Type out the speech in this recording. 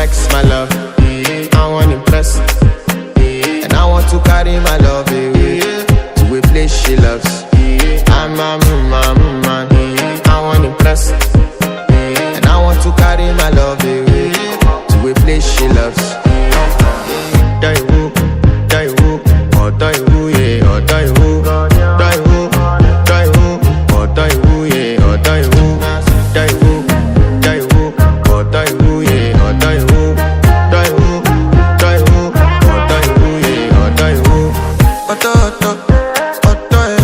flex my love. I want impress. And I want to carry my love away to a place she loves. I'm a man. I want impress. And I want to carry my love away